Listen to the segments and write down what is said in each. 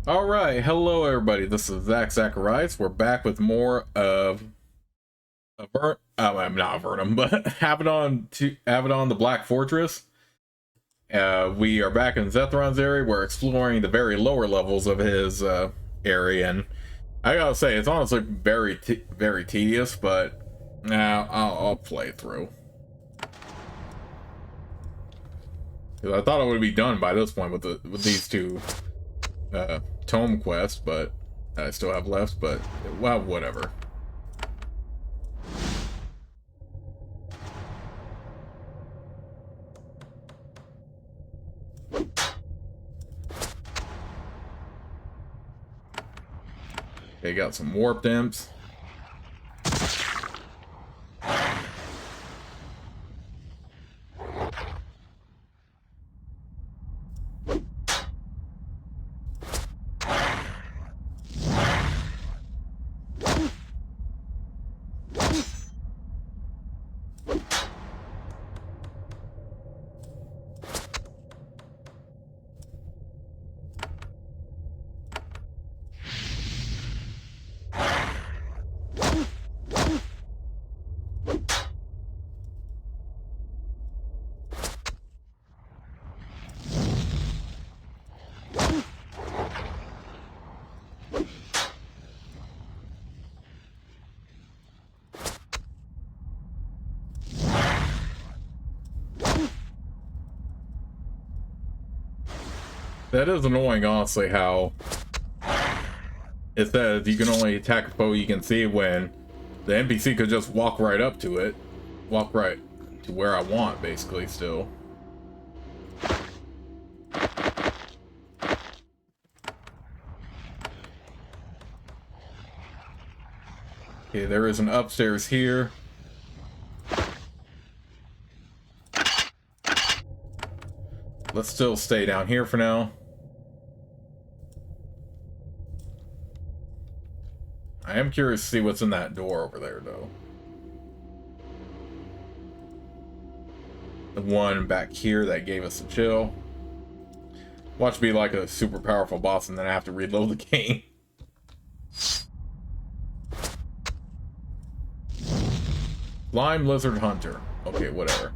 All right, hello everybody. This is Zacharias. We're back with more of I'm not Avernum, but Avadon, the Black Fortress. We are back in Zhethron's area. We're exploring the very lower levels of his area, and I gotta say, it's honestly very tedious. But now I'll play through because I thought it would be done by this point with these two tome quests, but I still have left. But well, whatever. Okay, got some warp imps. That is annoying, honestly, how it says you can only attack a foe you can see when the NPC could just walk right up to it. Walk right to where I want, basically, still. Okay, there is an upstairs here. Let's still stay down here for now. I am curious to see what's in that door over there, though. The one back here that gave us a chill. Watch me like a super powerful boss and then I have to reload the game. Slime Lizard Hunter. Okay, whatever.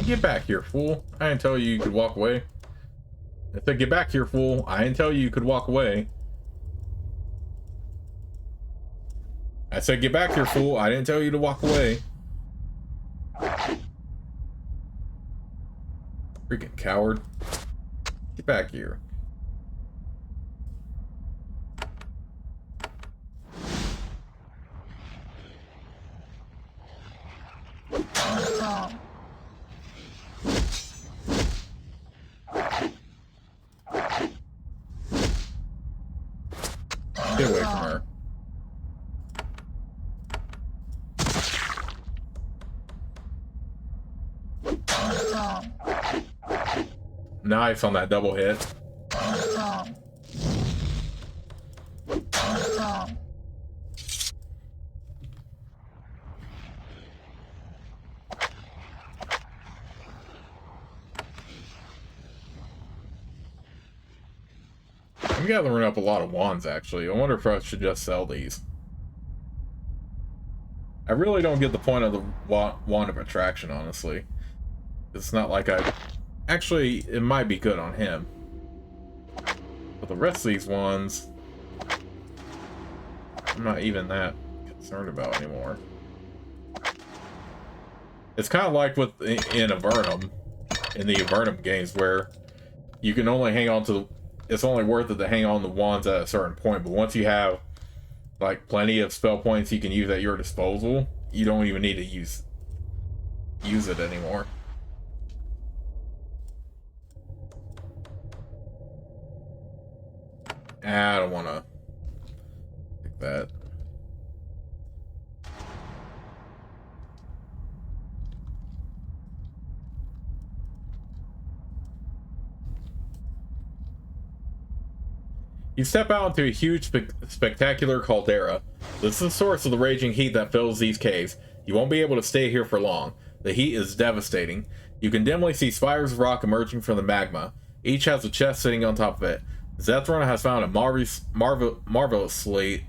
Get back here, fool. I didn't tell you you could walk away. I said, get back here, fool. I didn't tell you you could walk away. I said, get back here, fool. I didn't tell you to walk away. Freaking coward. Get back here. Get away from her. Nice on that double hit. I'm gathering up a lot of wands, actually. I wonder if I should just sell these. I really don't get the point of the wand of attraction, honestly. It's not like I... Actually, it might be good on him. But the rest of these ones... I'm not even that concerned about anymore. It's kind of like with in Avernum, in the Avernum games, where you can only hang on to... It's only worth it to hang on the wands at a certain point, but once you have like plenty of spell points you can use at your disposal, you don't even need to use it anymore. I don't want to pick that. You step out into a huge, spectacular caldera. This is the source of the raging heat that fills these caves. You won't be able to stay here for long. The heat is devastating. You can dimly see spires of rock emerging from the magma. Each has a chest sitting on top of it. Zhethron has found a marvelously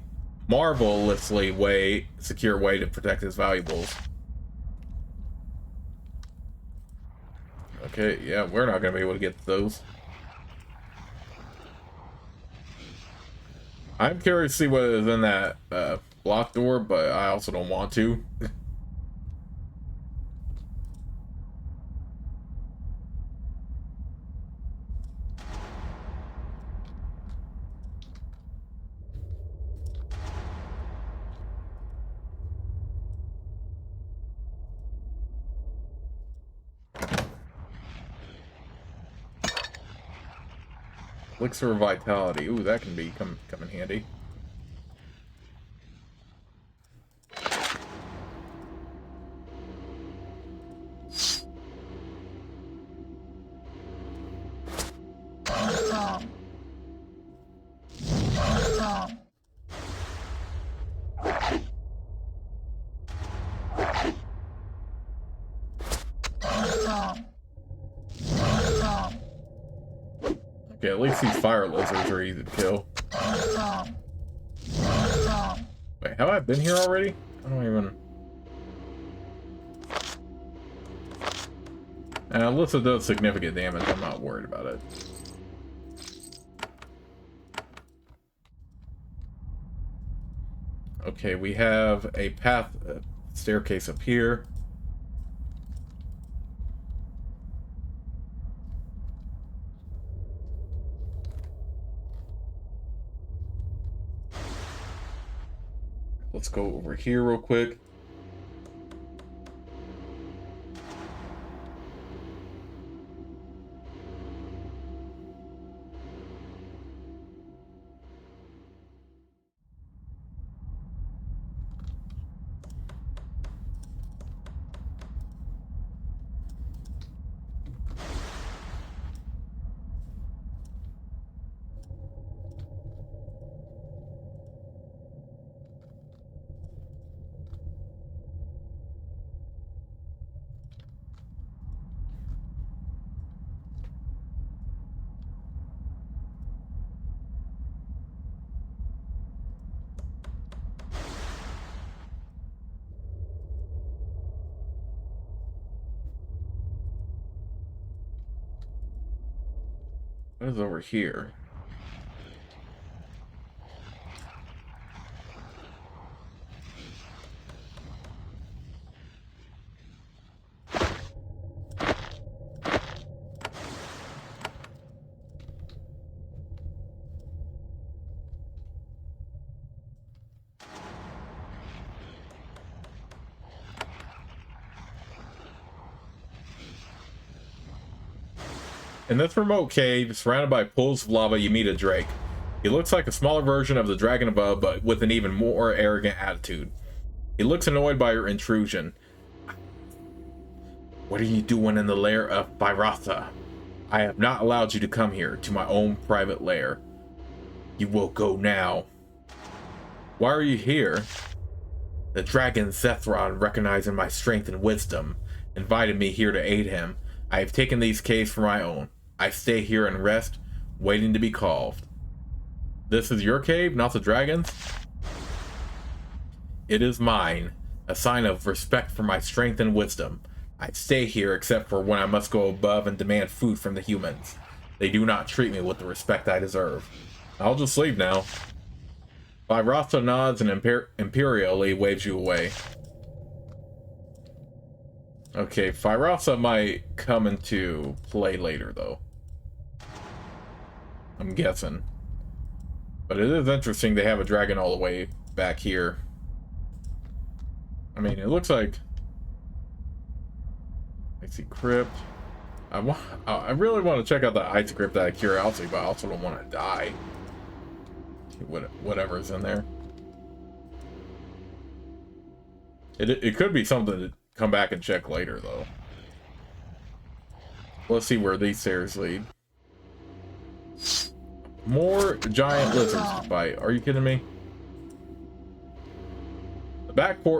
secure way to protect his valuables. Okay, yeah, we're not going to be able to get those. I'm curious to see what is in that block door, but I also don't want to. Elixir of Vitality. Ooh, that can be come in handy. Okay, at least these fire lizards are easy to kill. Wait, have I been here already? I don't even... And Alyssa does significant damage, I'm not worried about it. Okay, we have a path, staircase up here. Let's go over here real quick. What is over here? In this remote cave, surrounded by pools of lava, you meet a drake. He looks like a smaller version of the dragon above, but with an even more arrogant attitude. He looks annoyed by your intrusion. What are you doing in the lair of Byratha? I have not allowed you to come here, to my own private lair. You will go now. Why are you here? The dragon Zhethron, recognizing my strength and wisdom, invited me here to aid him. I have taken these caves for my own. I stay here and rest, waiting to be called. This is your cave, not the dragon's? It is mine, a sign of respect for my strength and wisdom. I stay here except for when I must go above and demand food from the humans. They do not treat me with the respect I deserve. I'll just leave now. Byratha nods and imperially waves you away. Okay, Byratha might come into play later, though. I'm guessing. But it is interesting they have a dragon all the way back here. I mean, it looks like... I see crypt. I really want to check out the ice crypt out of curiosity, but I also don't want to die. Whatever's in there. It could be something to come back and check later, though. Let's see where these stairs lead. More giant lizards to fight. Are you kidding me?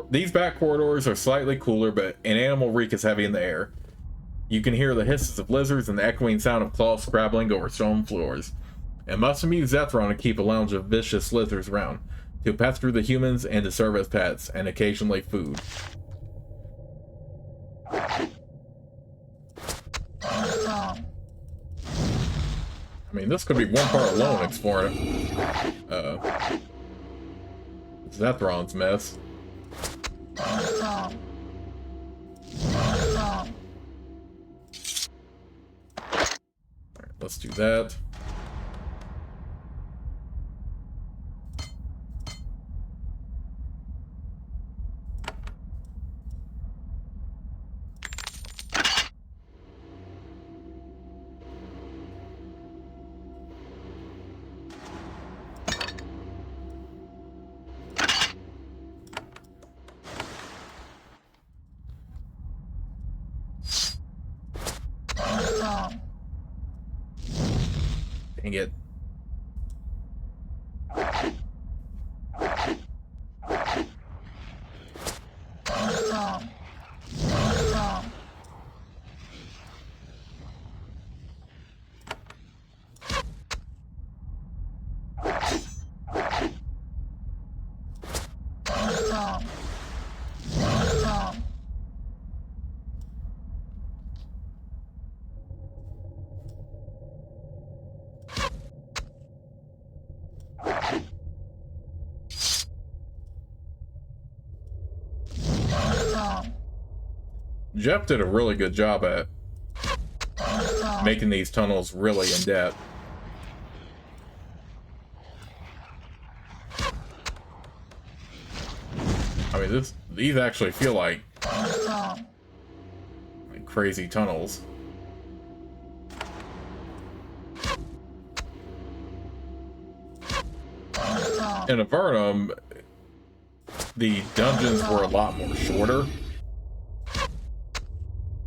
These back corridors are slightly cooler, but an animal reek is heavy in the air. You can hear the hisses of lizards and the echoing sound of claws scrabbling over stone floors. It must amuse Zhethron to keep a lounge of vicious lizards around, to pester the humans and to serve as pets, and occasionally food. I mean, this could be one part alone exploring Zethron's mess. Alright, let's do that. Dang it. Jeff did a really good job at making these tunnels really in depth. I mean, these actually feel like crazy tunnels. In Avadon, the dungeons were a lot more shorter.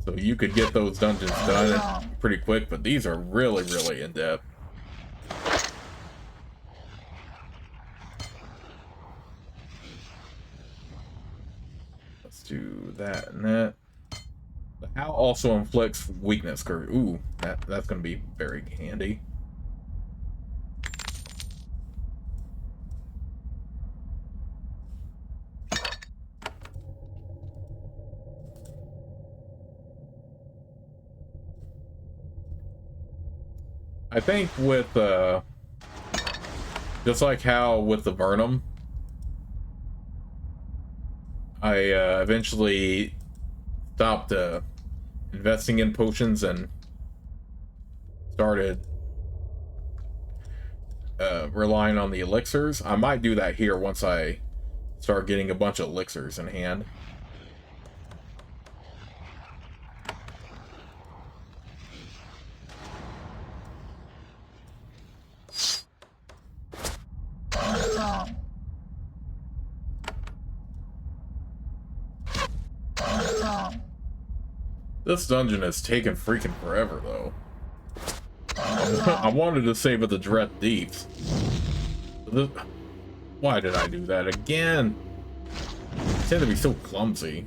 So you could get those dungeons done pretty quick, but these are really, really in-depth. Let's do that and that. The owl also inflicts weakness curve. Ooh, that's going to be very handy. I think with, just like how with the Vernum, I eventually stopped investing in potions and started relying on the elixirs. I might do that here once I start getting a bunch of elixirs in hand. This dungeon has taken freaking forever, though. I wanted to save it the Dread Deeps. Why did I do that again? I tend to be so clumsy.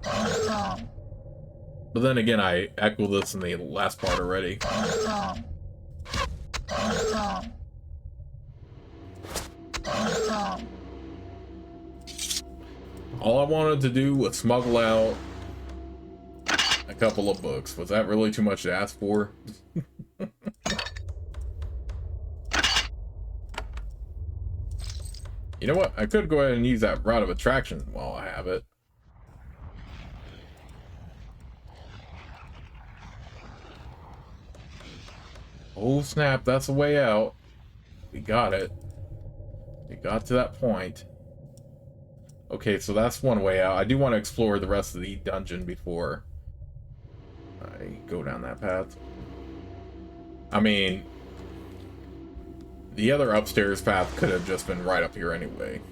But then again, I echoed this in the last part already. All I wanted to do was smuggle out a couple of books. Was that really too much to ask for? You know what? I could go ahead and use that route of attraction while I have it. Oh snap, that's the way out. We got it. We got to that point. Okay, so that's one way out. I do want to explore the rest of the dungeon before I go down that path. I mean, the other upstairs path could have just been right up here anyway.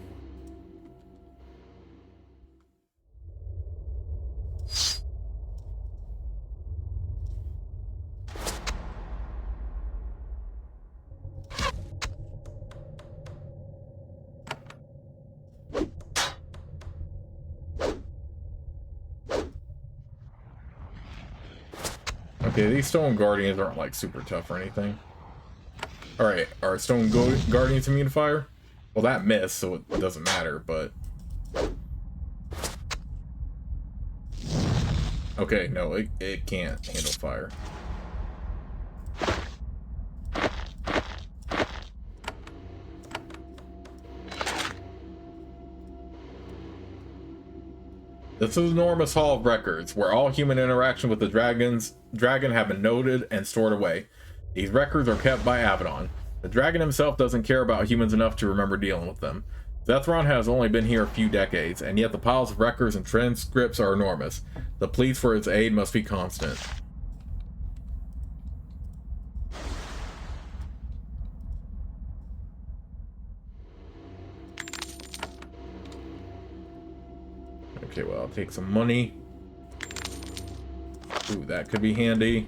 Okay, these stone guardians aren't like super tough or anything. Alright, are stone guardians immune to fire? Well, that missed, so it doesn't matter, but... Okay, no, it can't handle fire. This is enormous hall of records, where all human interaction with the dragon have been noted and stored away. These records are kept by Avadon. The dragon himself doesn't care about humans enough to remember dealing with them. Zhethron has only been here a few decades, and yet the piles of records and transcripts are enormous. The pleas for its aid must be constant. Okay, well, I'll take some money. Ooh, that could be handy.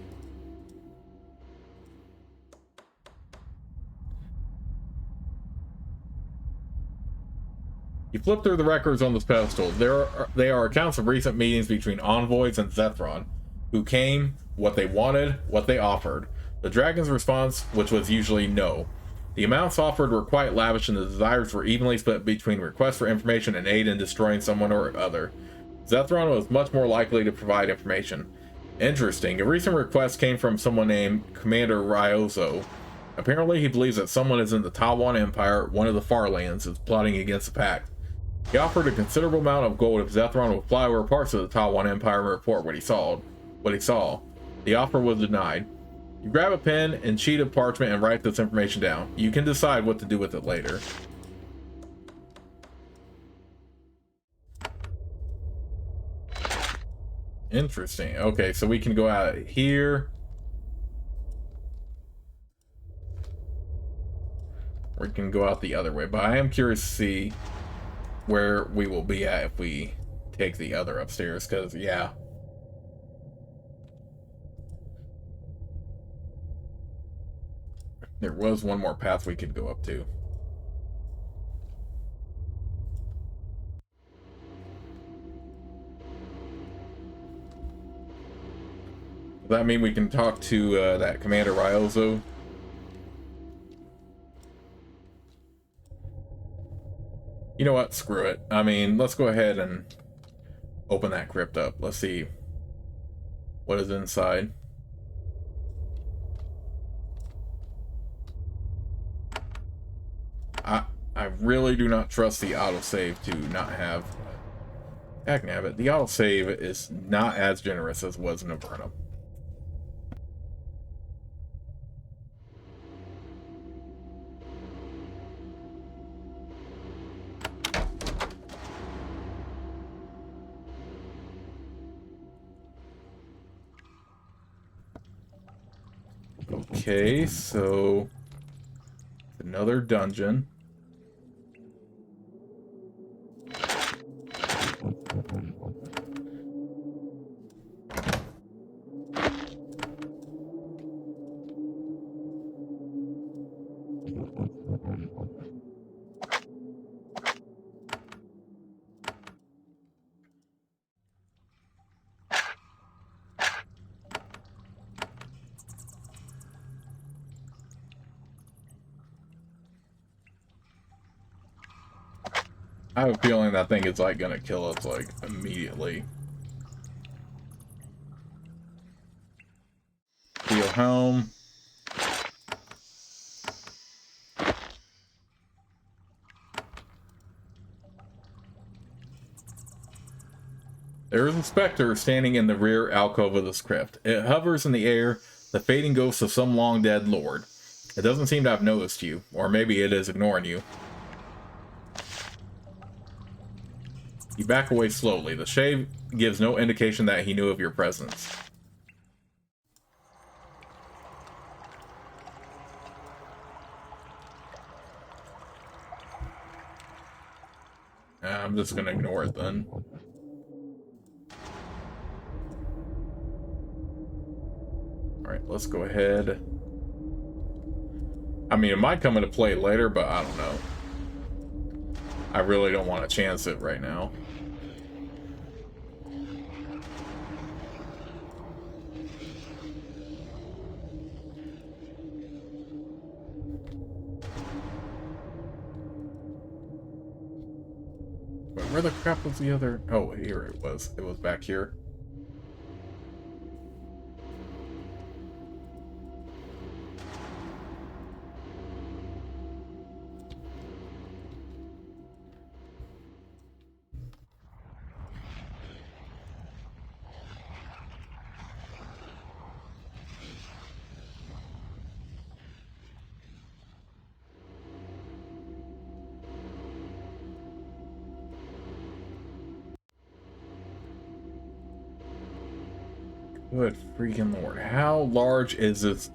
You flip through the records on this pedestal. They are accounts of recent meetings between envoys and Zhethron, who came, what they wanted, what they offered. The dragon's response, which was usually no. The amounts offered were quite lavish, and the desires were evenly split between requests for information and aid in destroying someone or other. Zhethron was much more likely to provide information. Interesting. A recent request came from someone named Commander Ryozo. Apparently, he believes that someone is in the Tawan Empire, one of the far lands, is plotting against the Pact. He offered a considerable amount of gold if Zhethron would fly over parts of the Tawan Empire and report what he saw. The offer was denied. You grab a pen and sheet of parchment and write this information down. You can decide what to do with it later. Interesting. Okay, so we can go out here. Or we can go out the other way, but I am curious to see where we will be at if we take the other upstairs, because, yeah. There was one more path we could go up to. Does that mean we can talk to that Commander Ryozo? You know what? Screw it. I mean, let's go ahead and open that crypt up. Let's see what is inside. I really do not trust the autosave to not have... Heck, nabbit. The autosave is not as generous as was in Avernum. Okay, so another dungeon. I have a feeling that thing is like gonna kill us like immediately. Heal home. There is a specter standing in the rear alcove of this crypt. It hovers in the air, the fading ghost of some long dead lord. It doesn't seem to have noticed you, or maybe it is ignoring you. You back away slowly. The shade gives no indication that he knew of your presence. I'm just gonna ignore it then. Alright, let's go ahead. I mean, it might come into play later, but I don't know. I really don't want to chance it right now. But where the crap was the other? Oh, here it was. It was back here. Good freaking lord. How large is this?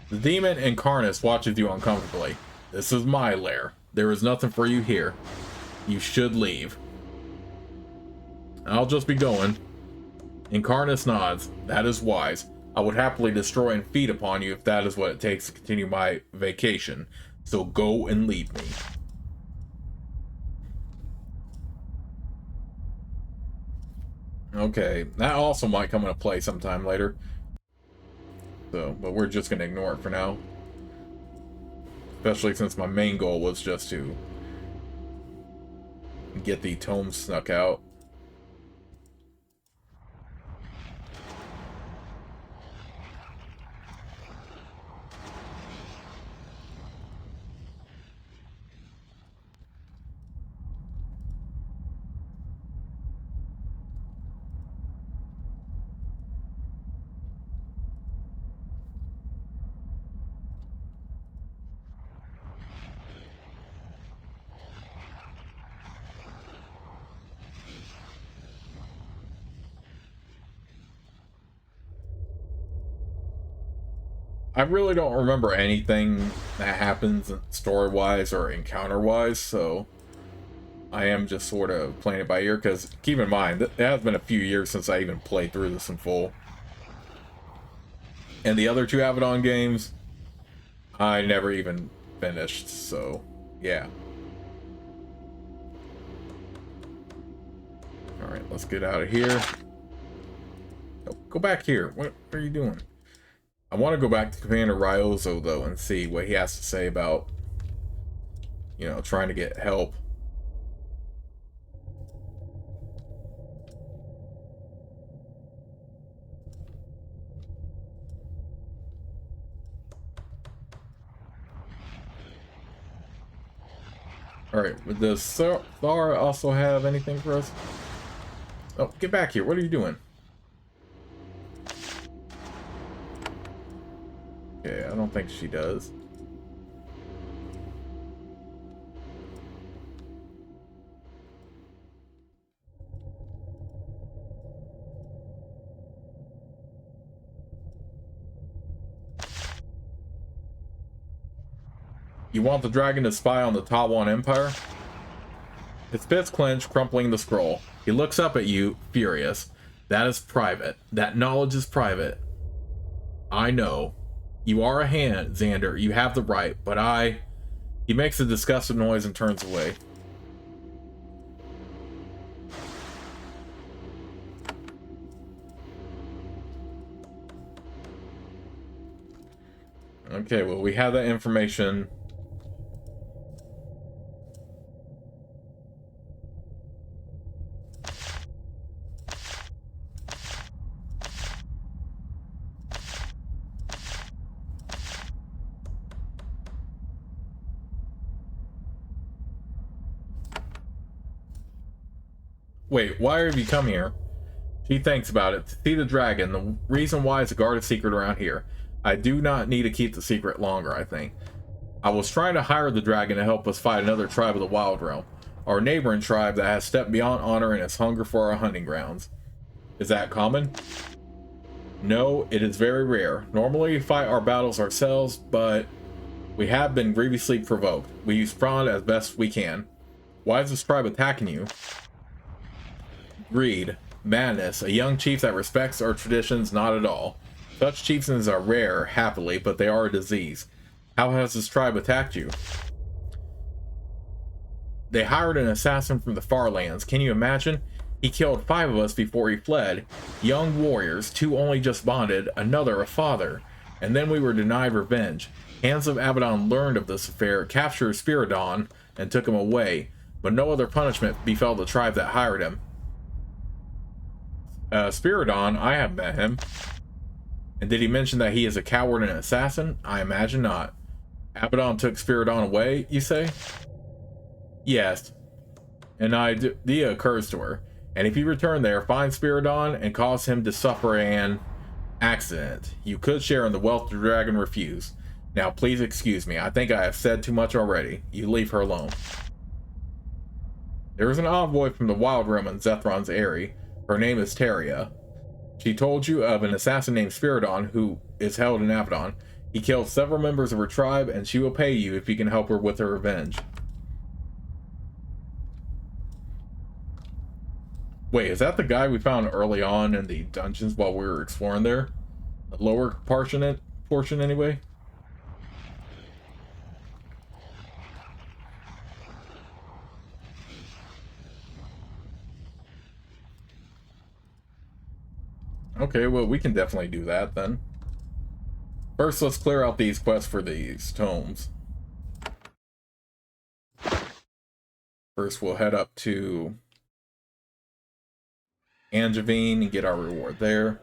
The demon incarnate watches you uncomfortably. This is my lair. There is nothing for you here. You should leave. I'll just be going. Incarnus nods. That is wise. I would happily destroy and feed upon you if that is what it takes to continue my vacation. So go and leave me. Okay, that also might come into play sometime later. So, but we're just gonna ignore it for now. Especially since my main goal was just to get the tome snuck out. I really don't remember anything that happens story-wise or encounter-wise, so I am just sort of playing it by ear, because keep in mind, it has been a few years since I even played through this in full. And the other two Avadon games, I never even finished, so yeah. Alright, let's get out of here. Oh, go back here. What are you doing? I want to go back to Commander Ryozo, though, and see what he has to say about, you know, trying to get help. Alright, does Thar also have anything for us? Oh, get back here. What are you doing? Okay, I don't think she does. You want the dragon to spy on the Tawan Empire? His fists clench, crumpling the scroll. He looks up at you, furious. That is private. That knowledge is private. I know. You are a hand, Xander. You have the right, but I... He makes a disgusted noise and turns away. Okay, well, we have that information. Wait, why have you come here? She thinks about it. To see the dragon. The reason why is to guard a secret around here. I do not need to keep the secret longer, I think. I was trying to hire the dragon to help us fight another tribe of the Wild Realm. Our neighboring tribe that has stepped beyond honor and its hunger for our hunting grounds. Is that common? No, it is very rare. Normally we fight our battles ourselves, but we have been grievously provoked. We use Frond as best we can. Why is this tribe attacking you? Greed. Madness. A young chief that respects our traditions, not at all. Such chieftains are rare, happily, but they are a disease. How has this tribe attacked you? They hired an assassin from the far lands. Can you imagine? He killed 5 of us before he fled. Young warriors, 2 only just bonded, another a father. And then we were denied revenge. Hands of Avadon learned of this affair, captured Spiridon, and took him away. But no other punishment befell the tribe that hired him. Spiridon, I have met him. And did he mention that he is a coward and an assassin? I imagine not. Avadon took Spiridon away, you say? Yes. An idea occurs to her. And if you return there, find Spiridon and cause him to suffer an accident. You could share in the wealth the dragon refused. Now please excuse me. I think I have said too much already. You leave her alone. There is an envoy from the Wild Realm in Zhethron's area. Her name is Teria. She told you of an assassin named Spiridon who is held in Avadon. He killed several members of her tribe, and she will pay you if you can help her with her revenge. Wait, is that the guy we found early on in the dungeons while we were exploring there? The lower portion anyway? Okay, well, we can definitely do that then. First, let's clear out these quests for these tomes. First, we'll head up to Angevine and get our reward there.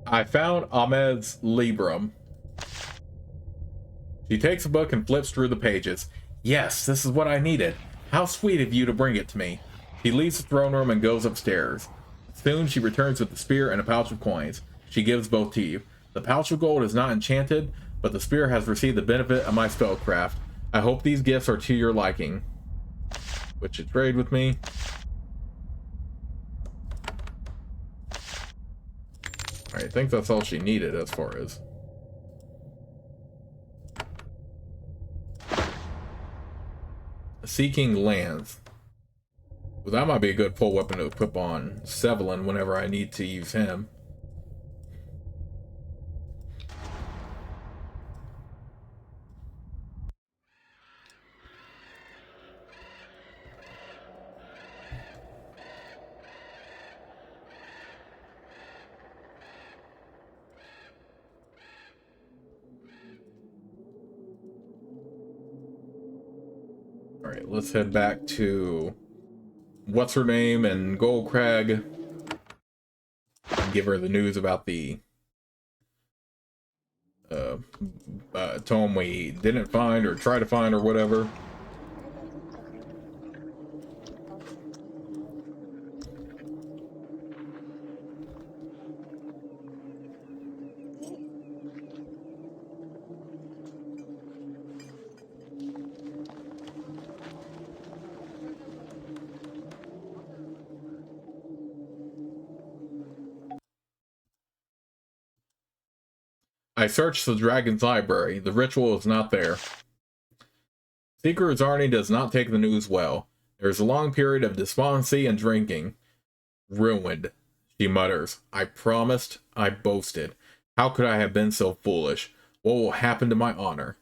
I found Ahmed's Librum. She takes a book and flips through the pages. Yes, this is what I needed. How sweet of you to bring it to me. She leaves the throne room and goes upstairs. Soon she returns with the spear and a pouch of coins. She gives both to you. The pouch of gold is not enchanted, but the spear has received the benefit of my spellcraft. I hope these gifts are to your liking. Would you trade with me? I think that's all she needed as far as... Seeking lands. Well, that might be a good pull weapon to equip on Sevelin whenever I need to use him. Alright, let's head back to what's her name and Goldcrag and give her the news about the tome we didn't find or try to find or whatever. I searched the dragon's library. The ritual is not there. Seeker Zarni does not take the news well. There is a long period of despondency and drinking. Ruined, she mutters. I promised, I boasted. How could I have been so foolish? What will happen to my honor?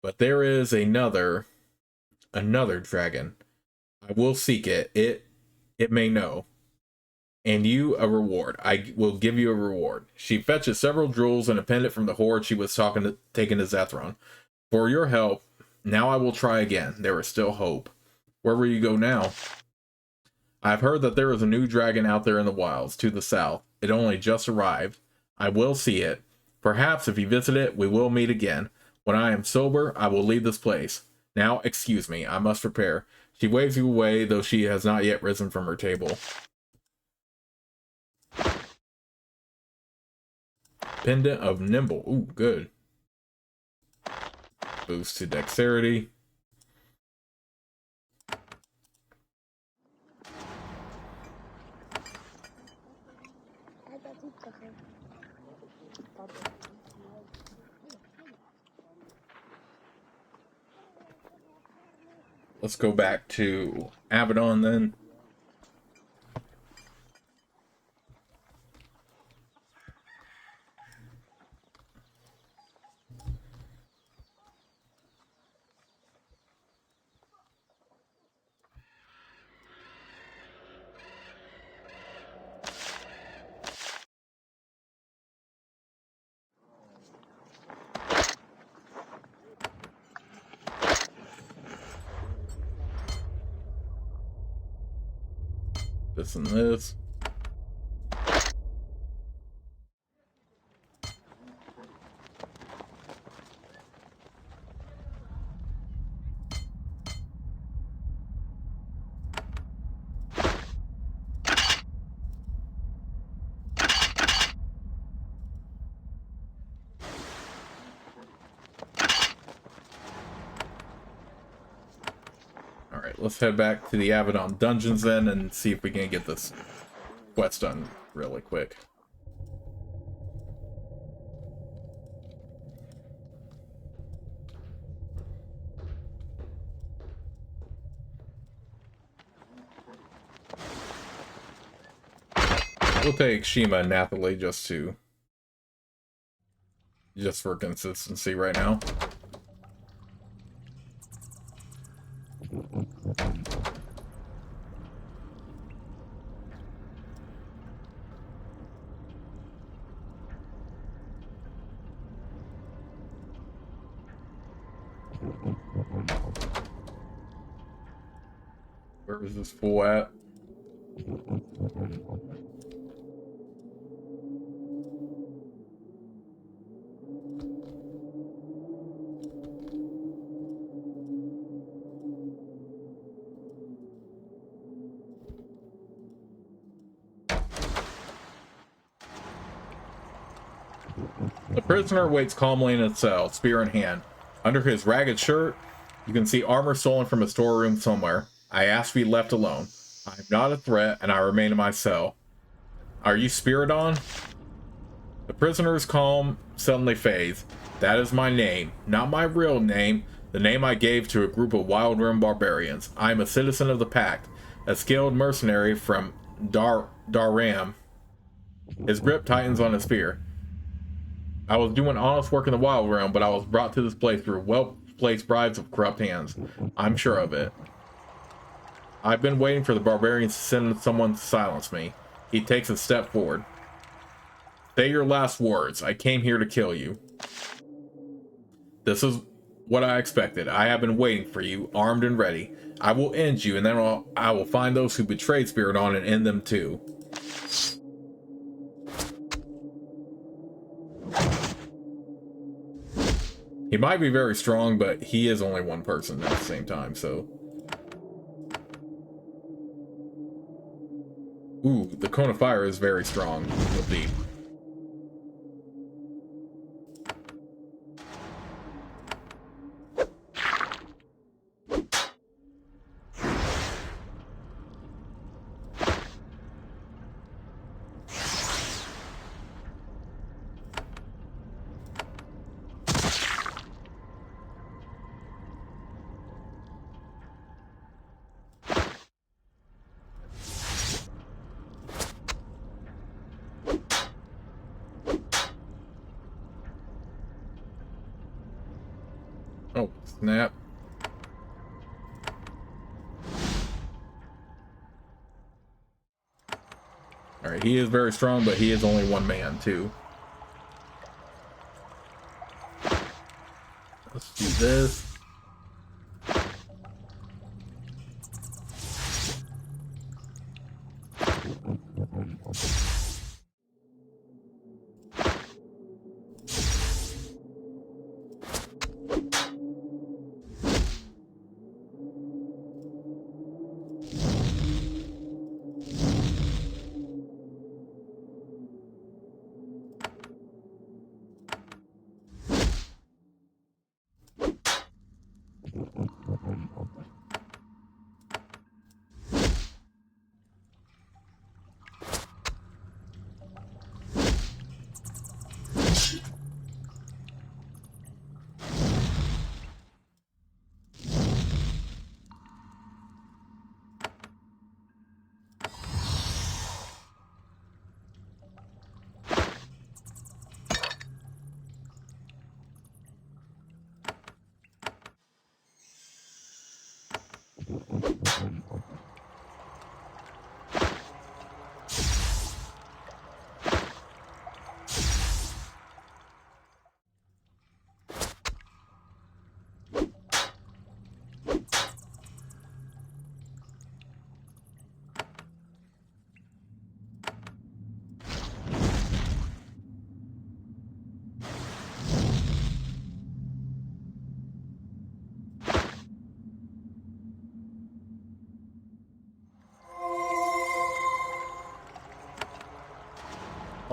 But there is another dragon. I will seek it. It may know. And you a reward. I will give you a reward. She fetches several jewels and a pendant from the hoard she was taking to Zhethron. For your help, now I will try again. There is still hope. Where will you go now? I have heard that there is a new dragon out there in the wilds, to the south. It only just arrived. I will see it. Perhaps if you visit it, we will meet again. When I am sober, I will leave this place. Now, excuse me, I must prepare. She waves you away, though she has not yet risen from her table. Pendant of Nimble. Ooh, good. Boost to dexterity. Let's go back to Avadon then. This and this. Alright, let's head back to the Avadon dungeons then and see if we can get this quest done really quick. We'll take Shima and Nathalie just for consistency right now. Where is this fool at? The prisoner waits calmly in his cell, spear in hand. Under his ragged shirt, you can see armor stolen from a storeroom somewhere. I ask to be left alone. I am not a threat, and I remain in my cell. Are you Spiridon? The prisoner's calm suddenly fades. That is my name. Not my real name, the name I gave to a group of wild rim barbarians. I am a citizen of the Pact, a skilled mercenary from Daram. His grip tightens on his spear. I was doing honest work in the wild realm, but I was brought to this place through well-placed bribes of corrupt hands. I'm sure of it. I've been waiting for the barbarians to send someone to silence me. He takes a step forward. Say your last words. I came here to kill you. This is what I expected. I have been waiting for you, armed and ready. I will end you, and then I will find those who betrayed Spiridon and end them too. He might be very strong, but he is only one person at the same time, so... Ooh, the cone of fire is very strong with the... Oh, snap. Alright, he is very strong, but he is only one man, too. Let's do this.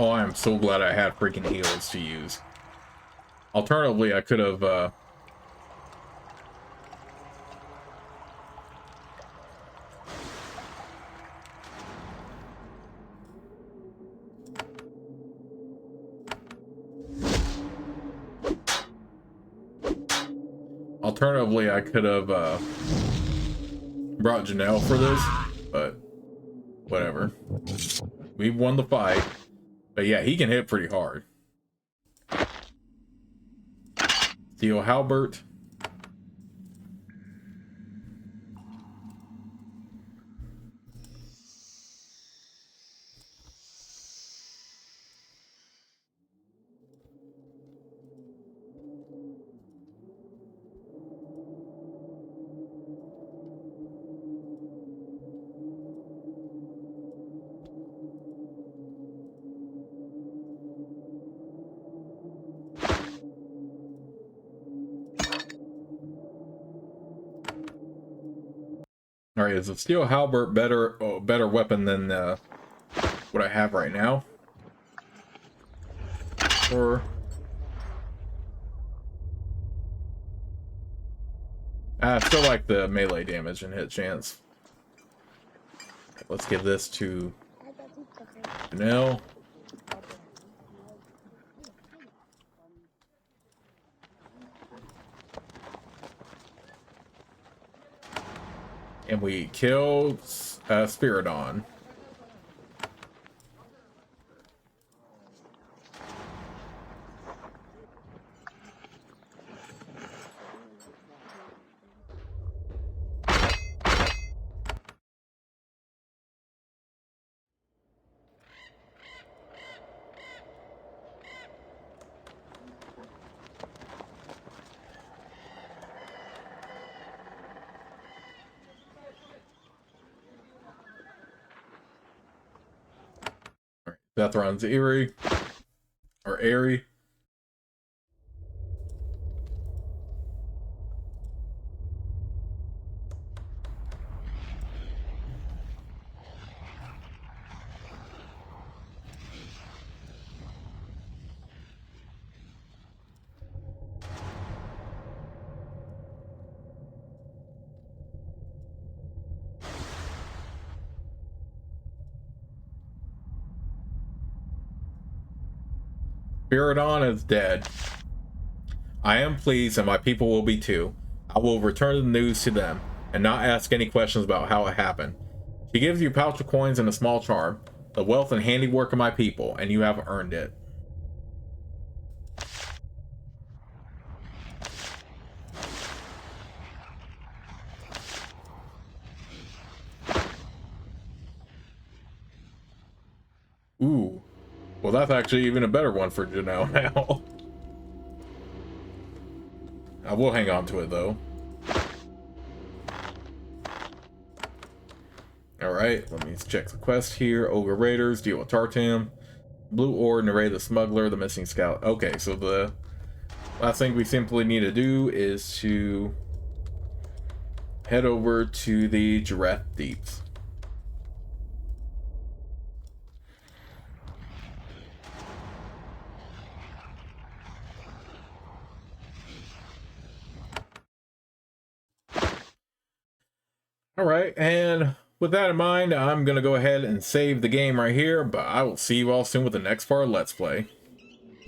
Oh, I am so glad I had freaking heals to use. Alternatively, I could have, brought Janelle for this, but whatever. We won the fight. But yeah, he can hit pretty hard. Steel Halbert. All right, is the Steel Halbert better weapon than what I have right now? Or I still like the melee damage and hit chance. Let's give this to Janelle. And we killed Spiridon. Zhethron's Eerie. Or Airy. Spiridon is dead. I am pleased, and my people will be too. I will return the news to them, and not ask any questions about how it happened. She gives you a pouch of coins and a small charm, the wealth and handiwork of my people, and you have earned it. Ooh. Well, that's actually even a better one for Janelle now. I will hang on to it, though. Alright, let me check the quest here. Ogre Raiders, deal with Tartam. Blue Ore, Narray the Smuggler, the Missing Scout. Okay, so the last thing we simply need to do is to head over to the Giraffe Deeps. Alright, and with that in mind, I'm going to go ahead and save the game right here, but I will see you all soon with the next part of Let's Play.